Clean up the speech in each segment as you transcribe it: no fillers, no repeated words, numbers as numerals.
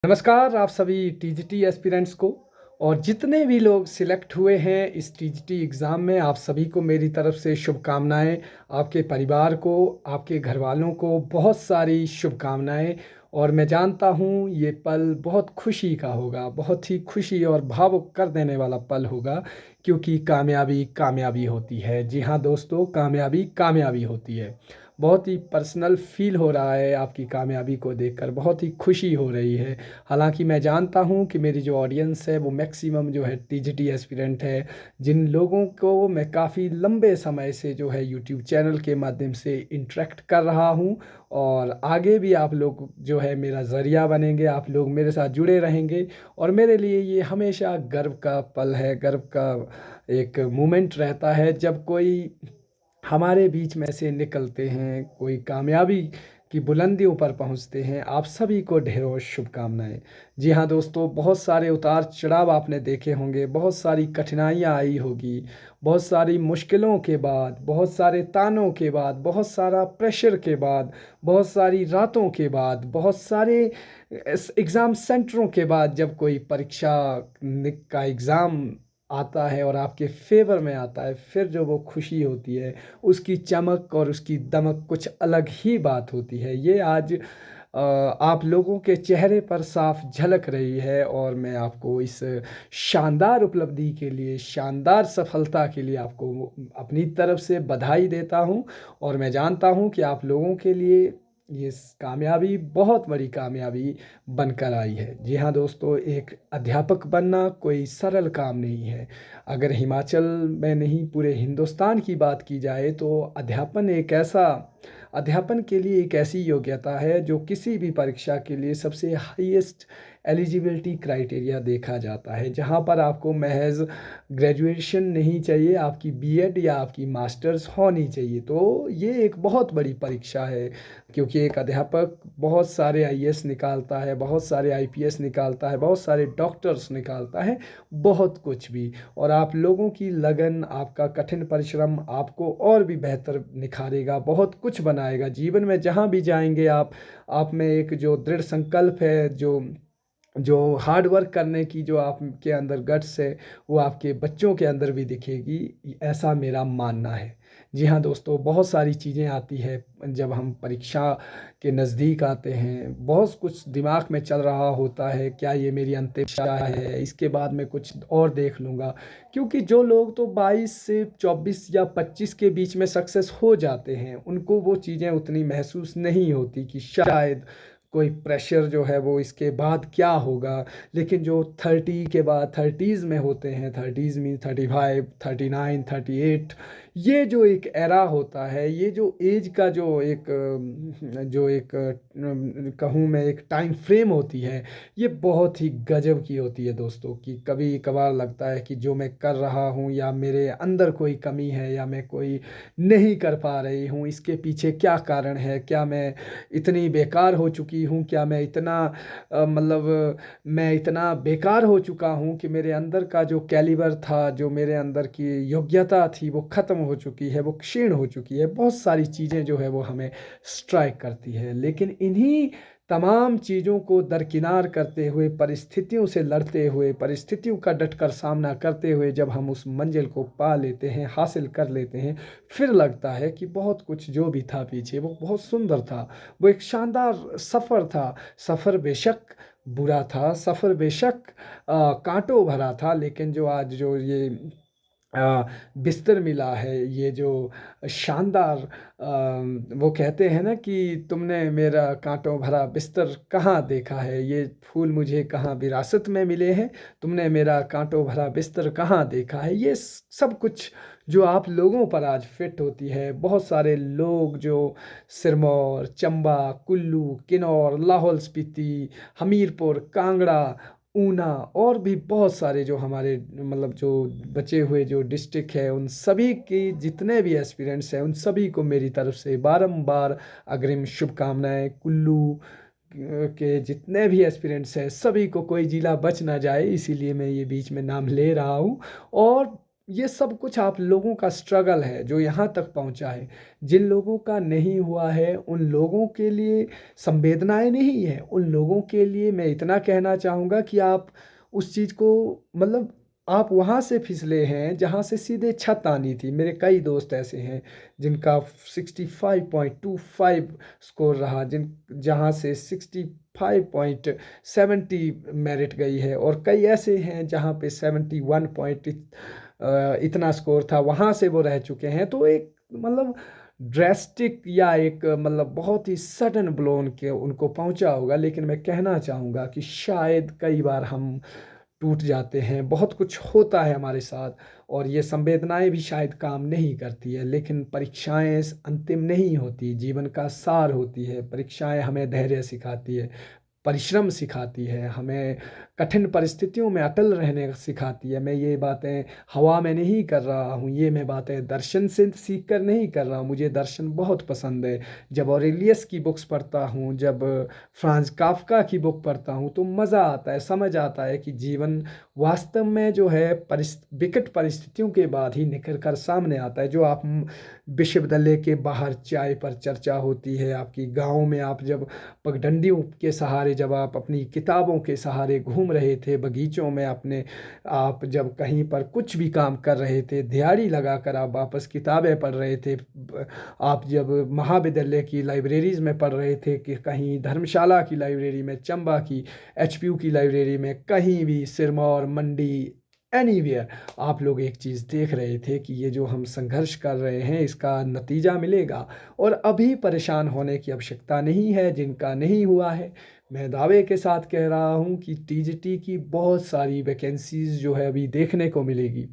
नमस्कार आप सभी टीजीटी एस्पिरेंट्स को और जितने भी लोग सिलेक्ट हुए हैं इस टीजीटी एग्ज़ाम में आप सभी को मेरी तरफ से शुभकामनाएं। आपके परिवार को, आपके घर वालों को बहुत सारी शुभकामनाएं। और मैं जानता हूं ये पल बहुत खुशी का होगा, बहुत ही खुशी और भावुक कर देने वाला पल होगा, क्योंकि कामयाबी कामयाबी होती है। जी हाँ दोस्तों, कामयाबी कामयाबी होती है। बहुत ही पर्सनल फील हो रहा है आपकी कामयाबी को देखकर, बहुत ही खुशी हो रही है। हालांकि मैं जानता हूं कि मेरी जो ऑडियंस है वो मैक्सिमम जो है टीजीटी एस्पिरेंट है, जिन लोगों को मैं काफ़ी लंबे समय से जो है यूट्यूब चैनल के माध्यम से इंटरेक्ट कर रहा हूं। और आगे भी आप लोग जो है मेरा ज़रिया बनेंगे, आप लोग मेरे साथ जुड़े रहेंगे। और मेरे लिए ये हमेशा गर्व का पल है, गर्व का एक मोमेंट रहता है जब कोई हमारे बीच में से निकलते हैं, कोई कामयाबी की बुलंदियों पर पहुंचते हैं। आप सभी को ढेरों शुभकामनाएं। जी हाँ दोस्तों, बहुत सारे उतार चढ़ाव आपने देखे होंगे, बहुत सारी कठिनाइयाँ आई होगी, बहुत सारी मुश्किलों के बाद, बहुत सारे तानों के बाद, बहुत सारा प्रेशर के बाद, बहुत सारी रातों के बाद, बहुत सारे एग्ज़ाम सेंटरों के बाद जब कोई परीक्षा का एग्ज़ाम आता है और आपके फेवर में आता है, फिर जो वो खुशी होती है, उसकी चमक और उसकी दमक कुछ अलग ही बात होती है। ये आज आप लोगों के चेहरे पर साफ झलक रही है। और मैं आपको इस शानदार उपलब्धि के लिए, शानदार सफलता के लिए आपको अपनी तरफ से बधाई देता हूँ। और मैं जानता हूँ कि आप लोगों के लिए ये कामयाबी बहुत बड़ी कामयाबी बनकर आई है। जी हाँ दोस्तों, एक अध्यापक बनना कोई सरल काम नहीं है। अगर हिमाचल में नहीं पूरे हिंदुस्तान की बात की जाए तो अध्यापन के लिए एक ऐसी योग्यता है जो किसी भी परीक्षा के लिए सबसे हाईएस्ट एलिजिबिलिटी क्राइटेरिया देखा जाता है, जहाँ पर आपको महज ग्रेजुएशन नहीं चाहिए, आपकी बीएड या आपकी मास्टर्स होनी चाहिए। तो ये एक बहुत बड़ी परीक्षा है, क्योंकि एक अध्यापक बहुत सारे आईएएस निकालता है, बहुत सारे आईपीएस निकालता है, बहुत सारे डॉक्टर्स निकालता है, बहुत कुछ भी। और आप लोगों की लगन, आपका कठिन परिश्रम आपको और भी बेहतर निखारेगा, बहुत कुछ बनाएगा जीवन में। जहाँ भी जाएंगे आप में एक जो दृढ़ संकल्प है, जो जो हार्ड वर्क करने की जो आपके अंदर गट्स है, वो आपके बच्चों के अंदर भी दिखेगी, ऐसा मेरा मानना है। जी हाँ दोस्तों, बहुत सारी चीज़ें आती है जब हम परीक्षा के नज़दीक आते हैं, बहुत कुछ दिमाग में चल रहा होता है, क्या ये मेरी अंतिम परीक्षा है, इसके बाद मैं कुछ और देख लूँगा। क्योंकि जो लोग तो 22 से 24 या 25 के बीच में सक्सेस हो जाते हैं, उनको वो चीज़ें उतनी महसूस नहीं होती कि शायद कोई प्रेशर जो है वो इसके बाद क्या होगा। लेकिन जो 30 के बाद, 30s में होते हैं, 30s मीन 35, 39, 38, ये जो एक एरा होता है, ये जो एज का जो एक कहूँ मैं एक टाइम फ्रेम होती है, ये बहुत ही गजब की होती है दोस्तों। कि कभी कभार लगता है कि जो मैं कर रहा हूँ, या मेरे अंदर कोई कमी है, या मैं कोई नहीं कर पा रही हूँ, इसके पीछे क्या कारण है, क्या मैं इतनी बेकार हो चुकी हूँ, क्या मैं इतना मैं इतना बेकार हो चुका हूँ कि मेरे अंदर का जो कैलिबर था, जो मेरे अंदर की योग्यता थी, वो ख़त्म हो चुकी है, वो क्षीण हो चुकी है। बहुत सारी चीज़ें जो है वो हमें स्ट्राइक करती है। लेकिन इन्हीं तमाम चीज़ों को दरकिनार करते हुए, परिस्थितियों से लड़ते हुए, परिस्थितियों का डटकर सामना करते हुए जब हम उस मंजिल को पा लेते हैं, हासिल कर लेते हैं, फिर लगता है कि बहुत कुछ जो भी था पीछे वो बहुत सुंदर था, वो एक शानदार सफ़र था। सफ़र बेशक बुरा था, सफ़र बेशक कांटों भरा था, लेकिन जो आज जो ये बिस्तर मिला है, ये जो शानदार वो कहते हैं ना कि तुमने मेरा कांटों भरा बिस्तर कहाँ देखा है, ये फूल मुझे कहाँ विरासत में मिले हैं, तुमने मेरा कांटों भरा बिस्तर कहाँ देखा है। ये सब कुछ जो आप लोगों पर आज फिट होती है। बहुत सारे लोग जो सिरमौर, चंबा, कुल्लू, किन्नौर, लाहौल स्पीति, हमीरपुर, कांगड़ा, ऊना और भी बहुत सारे जो हमारे जो बचे हुए जो डिस्ट्रिक्ट है, उन सभी की जितने भी एस्पिरेंट्स हैं, उन सभी को मेरी तरफ से बारंबार अग्रिम शुभकामनाएं। कुल्लू के जितने भी एस्पिरेंट्स हैं, सभी को, कोई जिला बच ना जाए, इसीलिए मैं ये बीच में नाम ले रहा हूँ। और ये सब कुछ आप लोगों का स्ट्रगल है जो यहाँ तक पहुँचा है। जिन लोगों का नहीं हुआ है उन लोगों के लिए संवेदनाएँ नहीं है। उन लोगों के लिए मैं इतना कहना चाहूँगा कि आप उस चीज़ को मतलब आप वहाँ से फिसले हैं जहाँ से सीधे छत आनी थी। मेरे कई दोस्त ऐसे हैं जिनका 65.25 स्कोर रहा, जिन जहाँ से 65.70 मेरिट गई है, और कई ऐसे हैं जहाँ पे 71 पॉइंट इतना स्कोर था, वहाँ से वो रह चुके हैं। तो एक मतलब ड्रेस्टिक या एक मतलब बहुत ही सडन ब्लो उनके उनको पहुंचा होगा। लेकिन मैं कहना चाहूँगा कि शायद कई बार हम टूट जाते हैं, बहुत कुछ होता है हमारे साथ, और ये संवेदनाएं भी शायद काम नहीं करती है। लेकिन परीक्षाएं अंतिम नहीं होती, जीवन का सार होती है। परीक्षाएं हमें धैर्य सिखाती है, परिश्रम सिखाती है, हमें कठिन परिस्थितियों में अटल रहने सिखाती है। मैं ये बातें हवा में नहीं कर रहा हूँ, ये मैं बातें दर्शन से सीख कर नहीं कर रहा हूँ। मुझे दर्शन बहुत पसंद है। जब ऑरेलियस की बुक्स पढ़ता हूँ, जब फ्रांज काफ्का की बुक पढ़ता हूँ, तो मज़ा आता है, समझ आता है कि जीवन वास्तव में जो है विकट परिस्थितियों के बाद ही निखर कर सामने आता है। जो आप विश्वविद्यालय के बाहर चाय पर चर्चा होती है, आपकी गाँव में आप जब पगडंडियों के सहारे, जब आप अपनी किताबों के सहारे घूम रहे थे, बगीचों में अपने, आप जब कहीं पर कुछ भी काम कर रहे थे, दिहाड़ी लगाकर आप वापस किताबें पढ़ रहे थे, आप जब महाविद्यालय की लाइब्रेरीज में पढ़ रहे थे, कि कहीं धर्मशाला की लाइब्रेरी में, चंबा की एचपीयू की लाइब्रेरी में, कहीं भी सिरमौर, मंडी, एनीवेयर, आप लोग एक चीज़ देख रहे थे कि ये जो हम संघर्ष कर रहे हैं इसका नतीजा मिलेगा। और अभी परेशान होने की आवश्यकता नहीं है जिनका नहीं हुआ है। मैं दावे के साथ कह रहा हूँ कि टीजीटी की बहुत सारी वैकेंसीज जो है अभी देखने को मिलेगी।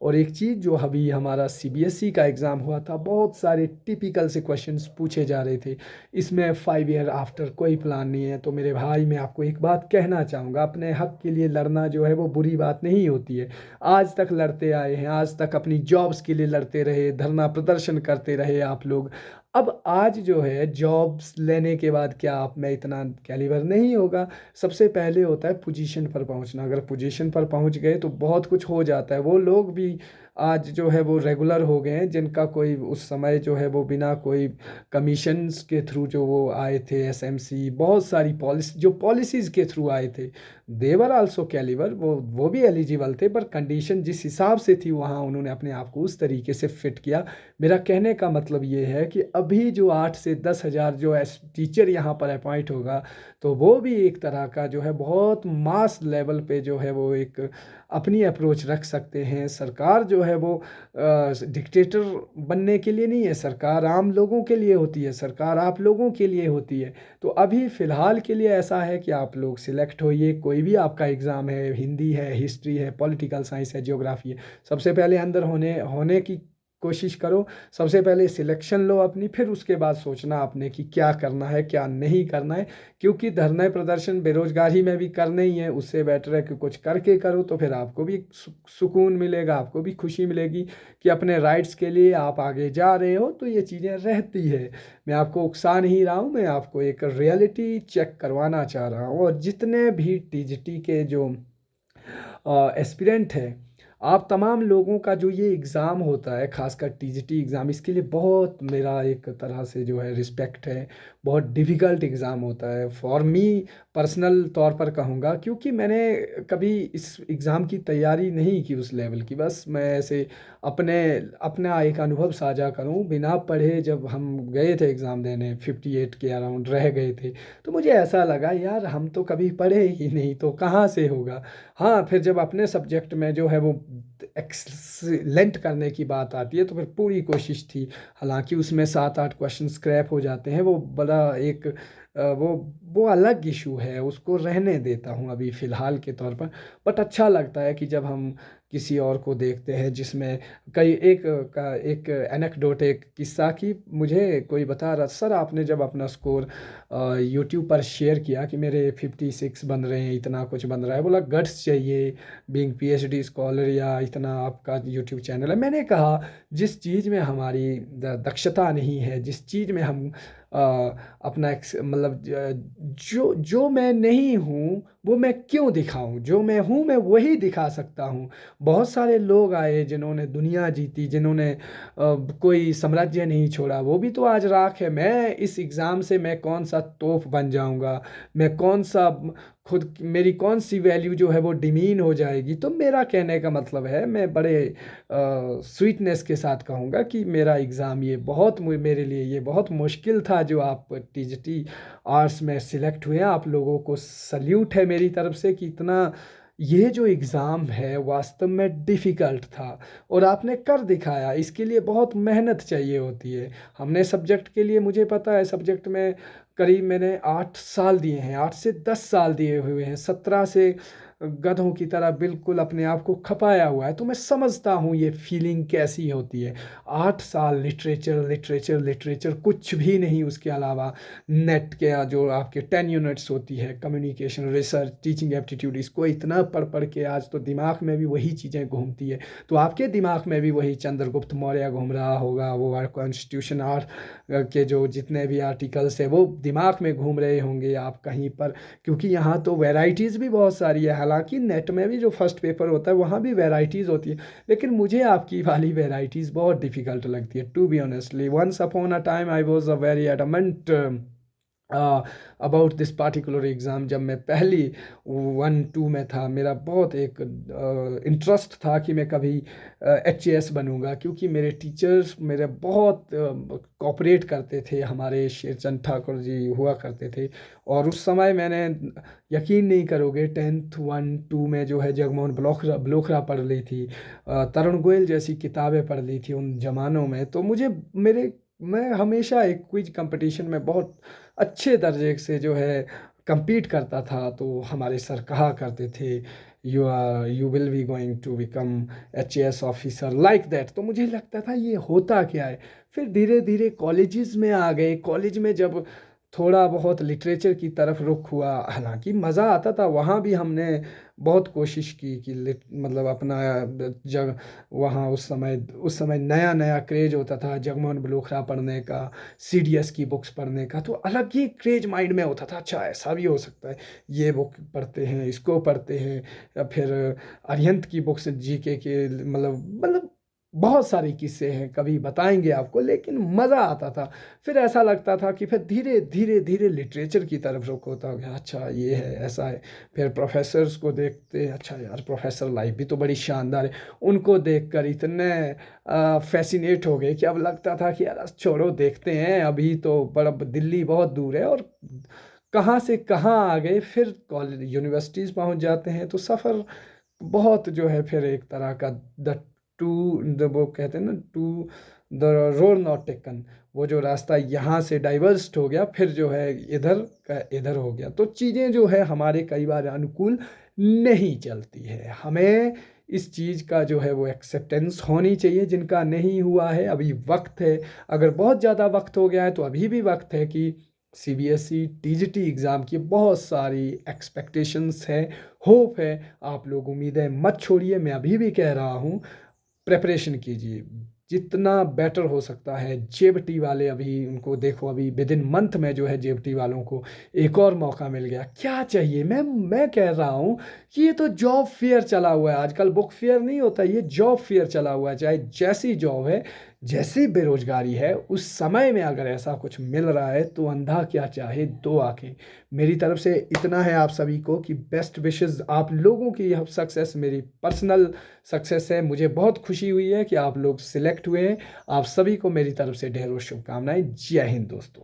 और एक चीज़ जो अभी हमारा सीबीएसई का एग्ज़ाम हुआ था, बहुत सारे टिपिकल से क्वेश्चंस पूछे जा रहे थे। इसमें 5 ईयर आफ्टर कोई प्लान नहीं है। तो मेरे भाई, मैं आपको एक बात कहना चाहूँगा, अपने हक के लिए लड़ना जो है वो बुरी बात नहीं होती है। आज तक लड़ते आए हैं, आज तक अपनी जॉब्स के लिए लड़ते रहे, धरना प्रदर्शन करते रहे आप लोग। अब आज जो है जॉब्स लेने के बाद क्या आप में इतना कैलिबर नहीं होगा। सबसे पहले होता है पोजीशन पर पहुंचना। अगर पोजीशन पर पहुंच गए तो बहुत कुछ हो जाता है। वो लोग भी आज जो है वो रेगुलर हो गए हैं, जिनका कोई उस समय जो है वो बिना कोई कमीशंस के थ्रू जो वो आए थे, एसएमसी, बहुत सारी पॉलिसीज़ के थ्रू आए थे, देवर आल्सो कैलिबर, वो भी एलिजिबल थे। पर कंडीशन जिस हिसाब से थी, वहाँ उन्होंने अपने आप को उस तरीके से फिट किया। मेरा कहने का मतलब ये है कि अभी जो 8 से 10 हज़ार जो टीचर यहाँ पर अपॉइंट होगा, तो वो भी एक तरह का जो है बहुत मास लेवल पे जो है वो एक अपनी अप्रोच रख सकते हैं। सरकार जो है वो डिक्टेटर बनने के लिए नहीं है, सरकार आम लोगों के लिए होती है, सरकार आप लोगों के लिए होती है। तो अभी फ़िलहाल के लिए ऐसा है कि आप लोग सिलेक्ट होइए, कोई भी आपका एग्ज़ाम है, हिंदी है, हिस्ट्री है, पॉलिटिकल साइंस है, ज्योग्राफी है, सबसे पहले अंदर होने होने की कोशिश करो। सबसे पहले सिलेक्शन लो अपनी, फिर उसके बाद सोचना आपने कि क्या करना है, क्या नहीं करना है। क्योंकि धरना प्रदर्शन बेरोजगारी में भी करना ही है, उससे बेटर है कि कुछ करके करो, तो फिर आपको भी सुकून मिलेगा, आपको भी खुशी मिलेगी कि अपने राइट्स के लिए आप आगे जा रहे हो। तो ये चीज़ें रहती है। मैं आपको उकसा नहीं रहा हूँ, मैं आपको एक रियलिटी चेक करवाना चाह रहा हूँ। और जितने भी टीजीटी के जो एस्पिरेंट है, आप तमाम लोगों का जो ये एग्ज़ाम होता है, खासकर टीजीटी एग्ज़ाम, इसके लिए बहुत मेरा एक तरह से जो है रिस्पेक्ट है। बहुत डिफ़िकल्ट एग्ज़ाम होता है फॉर मी, पर्सनल तौर पर कहूँगा, क्योंकि मैंने कभी इस एग्ज़ाम की तैयारी नहीं की उस लेवल की। बस मैं ऐसे अपना एक अनुभव साझा करूँ, बिना पढ़े जब हम गए थे एग्ज़ाम देने, 58 के अराउंड रह गए थे, तो मुझे ऐसा लगा यार हम तो कभी पढ़े ही नहीं, तो कहाँ से होगा। हाँ, फिर जब अपने सब्जेक्ट में जो है वो एक्सीलेंट करने की बात आती है, तो फिर पूरी कोशिश थी। हालांकि उसमें 7-8 क्वेश्चन स्क्रैप हो जाते हैं, वो बड़ा एक वो अलग इशू है, उसको रहने देता हूँ अभी फ़िलहाल के तौर पर। बट अच्छा लगता है कि जब हम किसी और को देखते हैं जिसमें कई एक एनेक्डोट, एक किस्सा की मुझे कोई बता रहा, सर आपने जब अपना स्कोर यूट्यूब पर शेयर किया कि मेरे 56 बन रहे हैं, इतना कुछ बन रहा है, बोला गट्स चाहिए बीइंग पीएचडी स्कॉलर, या इतना आपका यूट्यूब चैनल है। मैंने कहा जिस चीज़ में हमारी दक्षता नहीं है, जिस चीज़ में हम अपना मतलब जो जो मैं नहीं हूँ वो मैं क्यों दिखाऊं, जो मैं हूँ मैं वही दिखा सकता हूँ। बहुत सारे लोग आए जिन्होंने दुनिया जीती, जिन्होंने कोई साम्राज्य नहीं छोड़ा, वो भी तो आज राख है। मैं इस एग्ज़ाम से मैं कौन सा तोप बन जाऊंगा, मैं कौन सा खुद मेरी कौन सी वैल्यू जो है वो डिमीन हो जाएगी। तो मेरा कहने का मतलब है, मैं बड़े स्वीटनेस के साथ कहूँगा कि मेरा एग्ज़ाम ये बहुत मेरे लिए ये बहुत मुश्किल था। जो आप टीजीटी आर्ट्स में सिलेक्ट हुए हैं, आप लोगों को सल्यूट है मेरी तरफ से कि इतना ये जो एग्ज़ाम है वास्तव में डिफ़िकल्ट था और आपने कर दिखाया। इसके लिए बहुत मेहनत चाहिए होती है। हमने सब्जेक्ट के लिए, मुझे पता है सब्जेक्ट में करीब मैंने 8 साल दिए हैं, 8 से 10 साल दिए हुए हैं, 17 से गधों की तरह बिल्कुल अपने आप को खपाया हुआ है। तो मैं समझता हूँ ये फीलिंग कैसी होती है। 8 साल लिटरेचर लिटरेचर लिटरेचर, कुछ भी नहीं उसके अलावा। नेट के जो आपके 10 यूनिट्स होती है, कम्युनिकेशन, रिसर्च, टीचिंग एप्टीट्यूड, इसको इतना पढ़ पढ़ के आज तो दिमाग में भी वही चीज़ें घूमती है। तो आपके दिमाग में भी वही चंद्रगुप्त मौर्य घूम रहा होगा, वो कॉन्स्टिट्यूशन आर्ट के जो जितने भी आर्टिकल्स है वो दिमाग में घूम रहे होंगे आप कहीं पर। क्योंकि यहाँ तो वैरायटीज़ भी बहुत सारी है। हालांकि नेट में भी जो फर्स्ट पेपर होता है वहाँ भी वैरायटीज़ होती है, लेकिन मुझे आपकी वाली वैरायटीज़ बहुत डिफ़िकल्ट लगती है, to be honestly. Once upon a time I was a very adamant about this particular exam. जब मैं पहली 1-2 में था, मेरा बहुत एक इंटरेस्ट था कि मैं कभी HAS बनूंगा, क्योंकि मेरे टीचर्स मेरे बहुत कोऑपरेट करते थे। हमारे शेरचंद ठाकुर जी हुआ करते थे, और उस समय मैंने, यकीन नहीं करोगे, 10th 1-2 में जो है जगमोहन ब्लोखरा पढ़ ली थी, तरुण गोयल जैसी किताबें पढ़ ली थी उन ज़मानों में। तो मुझे मैं हमेशा एक क्विज कंपटीशन में बहुत अच्छे दर्जे से जो है compete करता था। तो हमारे सर कहा करते थे, you will be going to become HAS officer like that. तो मुझे लगता था ये होता क्या है। फिर धीरे धीरे कॉलेजेस में आ गए। कॉलेज में जब थोड़ा बहुत लिटरेचर की तरफ रुख हुआ, हालांकि मज़ा आता था वहाँ भी। हमने बहुत कोशिश की कि मतलब अपना जग वहाँ उस समय नया नया क्रेज होता था जगमोहन ब्लोखरा पढ़ने का, CDS की बुक्स पढ़ने का। तो अलग ही क्रेज माइंड में होता था, अच्छा ऐसा भी हो सकता है, ये बुक पढ़ते हैं, इसको पढ़ते हैं। या फिर अरिहंत की बुक्स GK के, मतलब बहुत सारे किस्से हैं, कभी बताएंगे आपको, लेकिन मज़ा आता था। फिर ऐसा लगता था कि फिर धीरे धीरे धीरे लिटरेचर की तरफ रुख होता गया, अच्छा ये है, ऐसा है। फिर प्रोफेसर्स को देखते, अच्छा यार प्रोफेसर लाइफ भी तो बड़ी शानदार है। उनको देखकर इतने फैसिनेट हो गए कि अब लगता था कि यार छोड़ो, देखते हैं, अभी तो बड़ा दिल्ली बहुत दूर है। और कहाँ से कहाँ आ गए, फिर कॉलेज यूनिवर्सिटीज़ पहुँच जाते हैं। तो सफ़र बहुत जो है फिर एक तरह का द टू द वो कहते हैं ना, to the road not taken, वो जो रास्ता यहाँ से डाइवर्स्ट हो गया, फिर जो है इधर का इधर हो गया। तो चीज़ें जो है हमारे कई बार अनुकूल नहीं चलती है। हमें इस चीज़ का जो है वो एक्सेप्टेंस होनी चाहिए। जिनका नहीं हुआ है, अभी वक्त है। अगर बहुत ज़्यादा वक्त हो गया है तो अभी भी वक्त है कि CBSE TGT एग्ज़ाम की बहुत सारी एक्सपेक्टेशंस है, होप है। आप लोग उम्मीदें मत छोड़िए, मैं अभी भी कह रहा हूँ, प्रेपरेशन कीजिए जितना बेटर हो सकता है। JBT वाले अभी उनको देखो, अभी विद इन मंथ में जो है JBT वालों को एक और मौका मिल गया। क्या चाहिए, मैं कह रहा हूँ कि ये तो जॉब फेयर चला हुआ है आजकल, बुक फेयर नहीं होता, ये जॉब फेयर चला हुआ है। चाहे जैसी जॉब है, जैसी बेरोजगारी है, उस समय में अगर ऐसा कुछ मिल रहा है तो अंधा क्या चाहे दो आंखें। मेरी तरफ से इतना है आप सभी को कि बेस्ट विशेस। आप लोगों की यह सक्सेस मेरी पर्सनल सक्सेस है। मुझे बहुत खुशी हुई है कि आप लोग सिलेक्ट हुए हैं। आप सभी को मेरी तरफ से ढेरों शुभकामनाएं। जय हिंद दोस्तों।